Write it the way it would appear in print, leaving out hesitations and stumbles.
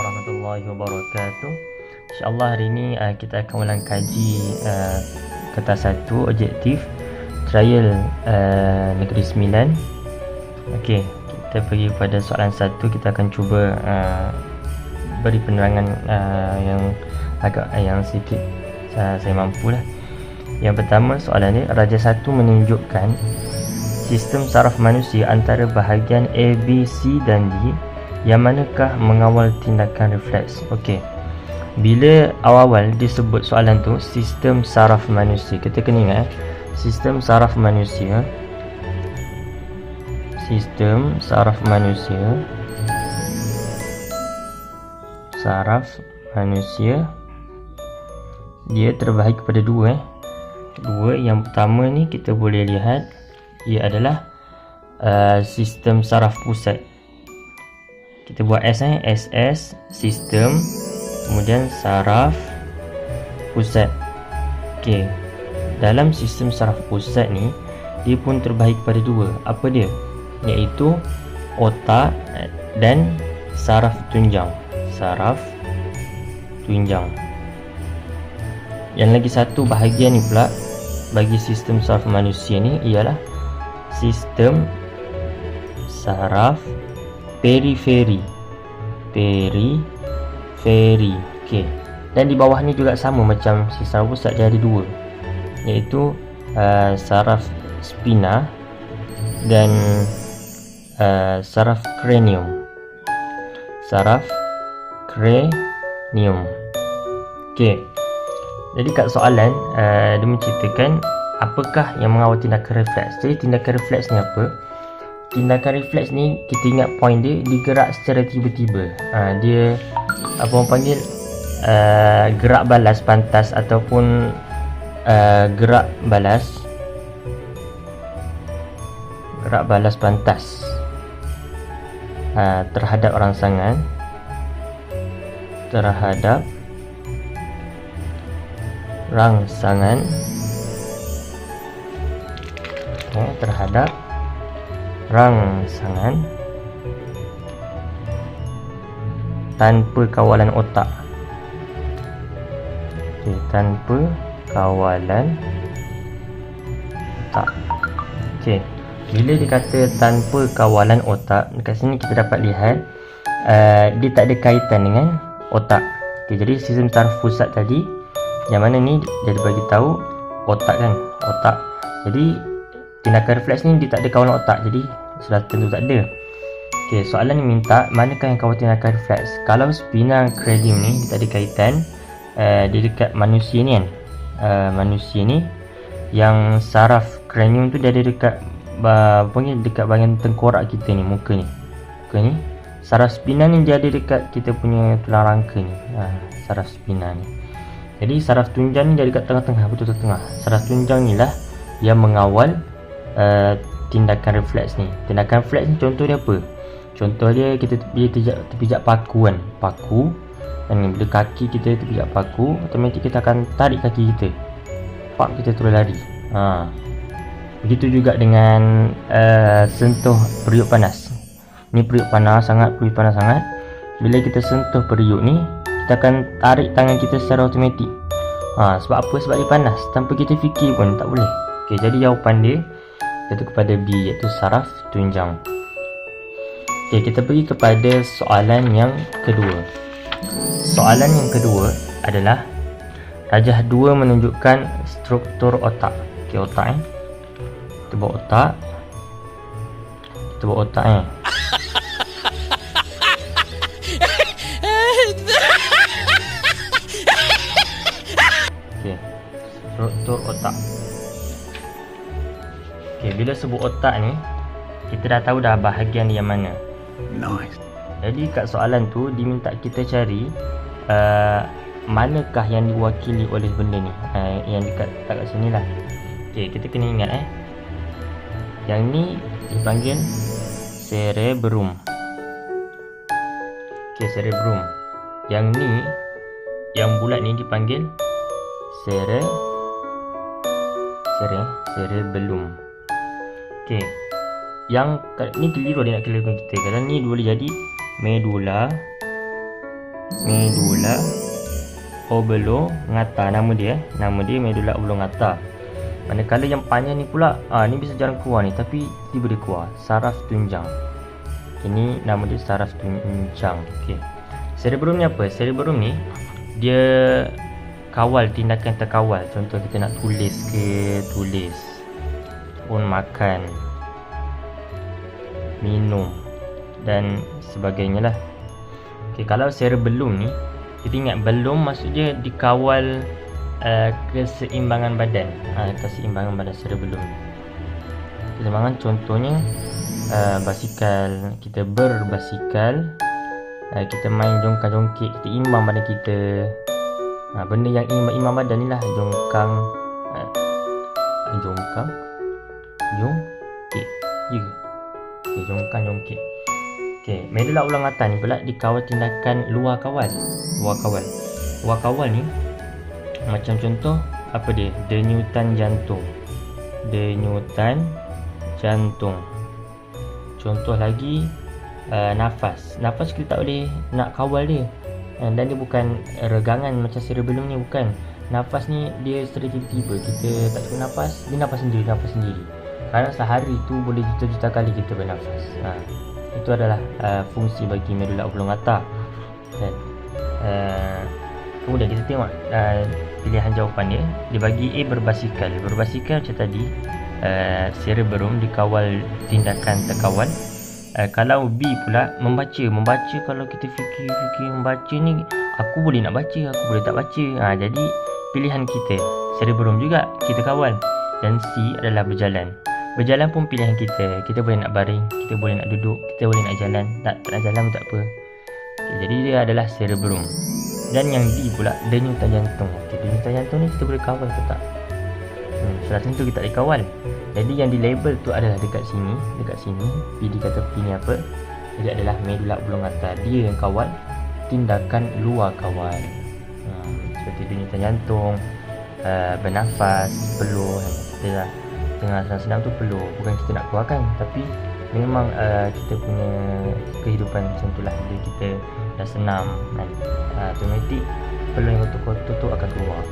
warahmatullahi wabarakatuh. InsyaAllah hari ini kita akan ulang kaji kertas 1 objektif trial negeri 9. Okey, kita pergi pada soalan 1. Kita akan cuba beri penerangan yang sedikit saya mampulah. Yang pertama, soalan ni, Raja 1 menunjukkan sistem saraf manusia antara bahagian A, B, C dan D. Yang manakah mengawal tindakan refleks? Okey, bila awal-awal disebut soalan tu sistem saraf manusia, kita kena ingat sistem saraf manusia, saraf manusia dia terbahagi kepada dua. Yang pertama ni kita boleh lihat ia adalah sistem saraf pusat. Kita buat SS sistem, kemudian saraf pusat. Okey, dalam sistem saraf pusat ni dia pun terbahagi kepada dua. Apa dia? Iaitu otak dan saraf tunjang. Yang lagi satu bahagian ni pula bagi sistem saraf manusia ni ialah sistem saraf periferi. Okey. Dan di bawah ni juga sama macam sistem saraf pusat, dia ada dua, iaitu saraf spina dan saraf kranium. Okey. Jadi kat soalan dia menceritakan apakah yang mengawal tindakan refleks. Jadi tindakan refleks ni apa? Tindakan refleks ni kita ingat poin dia digerak secara tiba-tiba. Dia apa orang panggil gerak balas pantas ataupun gerak balas pantas terhadap rangsangan, terhadap rangsangan tanpa kawalan otak. Okey, tanpa kawalan otak. Okey, bila dikata tanpa kawalan otak, dekat sini kita dapat lihat dia tak ada kaitan dengan otak. Okey, jadi sistem saraf pusat tadi yang mana ni dia bagi tahu otak kan, otak. Jadi tindakan refleks ni dia tak ada kawalan otak, jadi sudah tentu tak ada. Okey, soalan ni minta manakah yang kawal tindakan refleks. Kalau spina cranium ni dia tak ada kaitan, dia dekat manusia ni kan. Manusia ni yang saraf cranium tu dia ada dekat dekat bahagian tengkorak kita ni, muka ni. Saraf spina ni dia ada dekat kita punya tulang rangka ni. Saraf spina ni. Jadi saraf tunjang ni dia dekat tengah-tengah, betul tengah. Saraf tunjang ni lah yang mengawal tindakan refleks ni. Tindakan refleks ni contoh dia apa? Contoh dia kita terpijak paku kan. Paku kan, bila kaki kita terpijak paku, automatik kita akan tarik kaki kita. Kita terus lari. Begitu juga dengan sentuh periuk panas. Ni periuk panas sangat. Bila kita sentuh periuk ni, kita akan tarik tangan kita secara automatik. Sebab apa? Sebab dia panas. Tanpa kita fikir pun tak boleh. Okey, jadi jawapan dia itu kepada B, iaitu saraf tunjang. Okey, kita pergi kepada soalan yang kedua. Soalan yang kedua adalah Rajah 2 menunjukkan struktur otak. Okey, otak kita buat otak Okey, struktur otak. Okey, bila sebut otak ni kita dah tahu dah bahagian yang mana. Nice. Jadi kat soalan tu diminta kita cari manakah yang diwakili oleh benda ni. Yang dekat sini lah. Okey, kita kena ingat yang ni dipanggil cerebrum. Okey, cerebrum. Yang ni, yang bulat ni dipanggil cerebellum. Okey, yang ni keliru dia nak kelirukan kita. Kalau ni boleh jadi medulla medula oblongata. Nama dia medula oblongata. Manakala yang panjang ni pula, ni bisa jarang keluar ni, tapi tiba dia keluar, saraf tunjang. Ini nama dia saraf tunjang. Okey. Cerebrum ni apa? Cerebrum ni dia kawal tindakan terkawal. Contoh kita nak tulis pun, makan, minum dan sebagainya lah. Okey, kalau cerebellum ni, kita ingat belum maksudnya dikawal keseimbangan badan. Keseimbangan badan cerebellum. Keseimbangan contohnya basikal, kita berbasikal, kita main jongkang-jongkit, kita imbang badan kita. Benda yang imbang badan ni lah jongkang, jongkit. Jongkang-jongkit. Okey, medula oblongata ni pula dikawal tindakan luar kawal. Luar kawal ni macam contoh apa dia? Denyutan jantung. Contoh lagi nafas. Nafas kita tak boleh nak kawal dia. Dan dia bukan regangan macam cerebellum ni, bukan. Nafas ni dia secara tiba-tiba kita tak cukup nafas, dia nafas sendiri. Kadang sehari tu boleh juta-juta kali kita bernafas. Itu adalah fungsi bagi medula oblongata. Dan kemudian kita tengok pilihan jawapan dia. Dia bagi A, berbasikal. Berbasikal macam tadi, cerebrum dikawal tindakan terkawal. Kalau B pula, membaca. Kalau kita fikir membaca ni, aku boleh nak baca, aku boleh tak baca. Jadi pilihan kita cerebrum juga kita kawal. Dan C adalah berjalan. Berjalan pun pilihan kita. Kita boleh nak baring, kita boleh nak duduk, kita boleh nak jalan. Tak nak jalan pun tak apa. Jadi dia adalah cerebrum. Dan yang D pula, denyutan jantung. Denyutan jantung ni kita boleh kawal ke tak? Salah tentu kita tak boleh kawal. Jadi yang di label tu adalah dekat sini. PD kata P ni apa? Jadi adalah medula oblongata. Dia yang kawal tindakan luar kawal. Seperti denyutan jantung, bernafas, peluh. Kita tengah senang-senang tu peluh. Bukan kita nak keluarkan, tapi memang kita punya kehidupan macam itulah. Bila kita dah senam kan, automatik peluh yang kotor-kotor tu akan keluar.